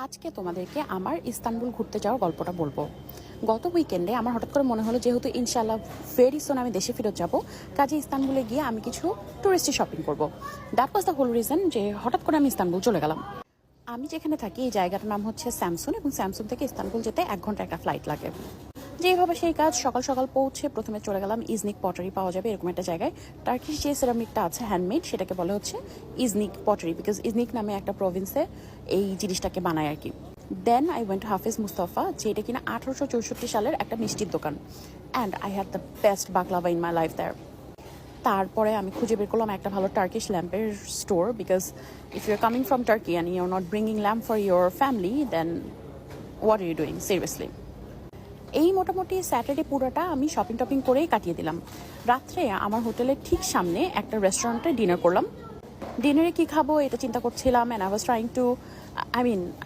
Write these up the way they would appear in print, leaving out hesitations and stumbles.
আজকে তোমাদেরকে আমার ইস্তানবুল ঘুরতে যাওয়ার গল্পটা বলবো। গত উইকেন্ডে আমার হঠাৎ করে মনে হলো যেহেতু ইনশাআল্লাহ ভেরি সুন আমি দেশে ফেরত যাব, কাজে ইস্তানবুলে গিয়ে আমি কিছু টুরিস্টি শপিং করব। That was the whole reason যে হঠাৎ করে আমি ইস্তানবুল চলে গেলাম। আমি যেখানে থাকি এই জায়গাটার নাম হচ্ছে স্যামসুন, এবং স্যামসুন থেকে ইস্তানবুল যেতে 1 ঘন্টা একটা ফ্লাইট লাগে। যেভাবে সেই কাজ সকাল সকাল পৌঁছে প্রথমে চলে গেলাম ইজনিক পটারি পাওয়া যাবে এরকম একটা জায়গায়। টার্কিশ যে সেরামিকটা আছে হ্যান্ডমেড, সেটাকে বলে হচ্ছে ইজনিক পটারি, বিকজ ইজনিক নামে একটা প্রভিন্সে এই জিনিসটাকে বানায় আর কি। Then I went to Hafiz Mustafa, যেটা কিনা 1864 সালের একটা মিষ্টির দোকান, and I had the best baklava in my life there. তারপরে আমি খুঁজে বের করলাম একটা ভালো টার্কিশ ল্যাম্পের store, because if you are coming from Turkey and you are not bringing lamp for your family, then what are you doing seriously. এই মোটামুটি স্যাটারডে পুরোটা আমি শপিং টপিং করেই কাটিয়ে দিলাম। রাত্রে আমার হোটেলের ঠিক সামনে একটা রেস্টুরেন্টে ডিনার করলাম। ডিনারে কি খাবো এটা চিন্তা করছিলাম, and I was trying to,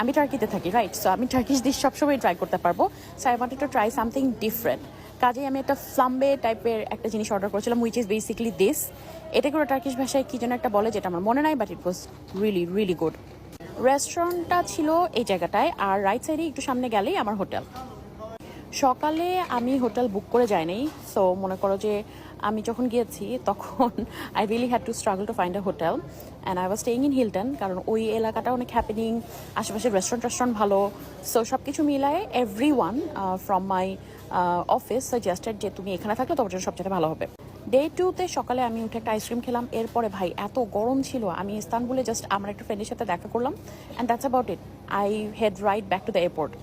আমি টার্কিতে থাকি, রাইট? সো আমি টার্কিশ ডিশ সবসময় ট্রাই করতে পারবো। So I wanted to try something different. কাজেই আমি একটা ফ্লাম্বে টাইপের একটা জিনিস অর্ডার করেছিলাম, উইচ ইজ বেসিক্যালি দিস। এটা করে টার্কিশ ভাষায় কি যেন একটা বলে, যেটা আমার মনে নাই, but it was really really good. রেস্টুরেন্টটা ছিল এই জায়গাটায়, আর রাইট সাইডে একটু সামনে গেলেই আমার হোটেল। সকালে আমি হোটেল বুক করে যাইনি, সো মনে করো যে আমি যখন গিয়েছি তখন I really had to struggle to find a hotel, and I was staying in Hilton, কারণ ওই এলাকাটা অনেক হ্যাপেনিং, আশেপাশে রেস্টুরেন্ট ভালো। সো সব কিছু মিলায়ে every one from my office suggested যে তুমি এখানে থাকলে তোমার জন্য সবচেয়ে ভালো হবে। ডে 2-তে সকালে আমি উঠে একটা আইসক্রিম খেলাম। এরপরে ভাই এত গরম ছিল, আমি ইস্তানবুলে জাস্ট আমার একটা ফ্রেন্ডের সাথে দেখা করলাম, and that's about it. I head right back to the airport.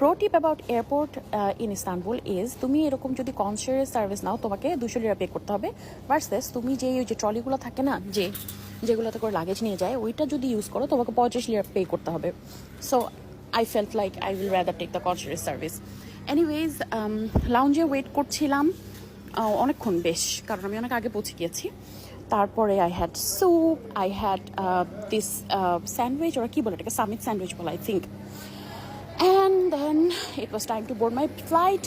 Pro tip about airport in Istanbul is, তুমি এরকম যদি কনসিয়াস সার্ভিস নাও তোমাকে 200 লিরা পে করতে হবে, ভার্সেস তুমি ওই যে ট্রলিগুলো থাকে না, যেগুলোতে করে লাগেজ নিয়ে যায়, ওইটা যদি ইউজ করো তোমাকে 35 লিরা পে করতে হবে। So I felt like I will rather take the conscious service. Anyways, লাউঞ্জে ওয়েট করছিলাম অনেকক্ষণ বেশ, কারণ আমি অনেক আগে পৌঁছে গিয়েছি। তারপরে I had soup, I had this sandwich, ওরা কী বলে এটাকে, সামিট স্যান্ডউইচ বলে I think. And then it was time to board my flight.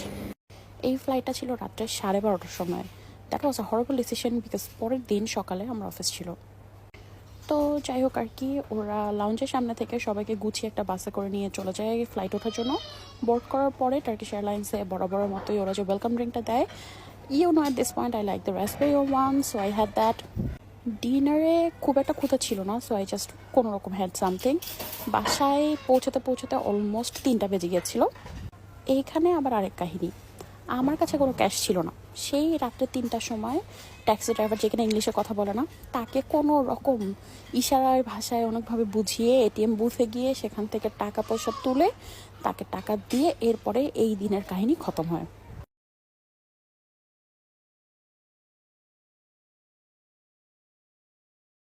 এই ফ্লাইটটা ছিল রাত্রে 12:30টার সময়। That was a horrible decision, because পরের দিন সকালে আমার অফিস ছিল। তো যাই হোক আর কি, ওরা লাউঞ্জের সামনে থেকে সবাইকে গুছিয়ে একটা বাসে করে নিয়ে চলে যায় ফ্লাইট ওঠার জন্য। বোর্ড করার পরে টার্কিশ এয়ারলাইন্সে বরাবরের মতোই ওরা যে ওয়েলকাম ড্রিঙ্কটা দেয়, you know at this point I like the raspberry one, so I had that. ডিনারে খুব একটা ক্ষুধা ছিল না, সো আই জাস্ট কোনো রকম হ্যাড সামথিং। বাসায় পৌঁছাতে অলমোস্ট 3টা বেজে গিয়েছিল। এইখানে আবার আরেক কাহিনী, আমার কাছে কোনো ক্যাশ ছিল না। সেই রাত্রে 3টার সময় ট্যাক্সি ড্রাইভার, যেখানে ইংলিশে কথা বলে না, তাকে কোনো রকম ইশারায় ভাষায় অনেকভাবে বুঝিয়ে এটিএম বুথে গিয়ে সেখান থেকে টাকা পয়সা তুলে তাকে টাকা দিয়ে এরপরে এই দিনের কাহিনী খতম হয়।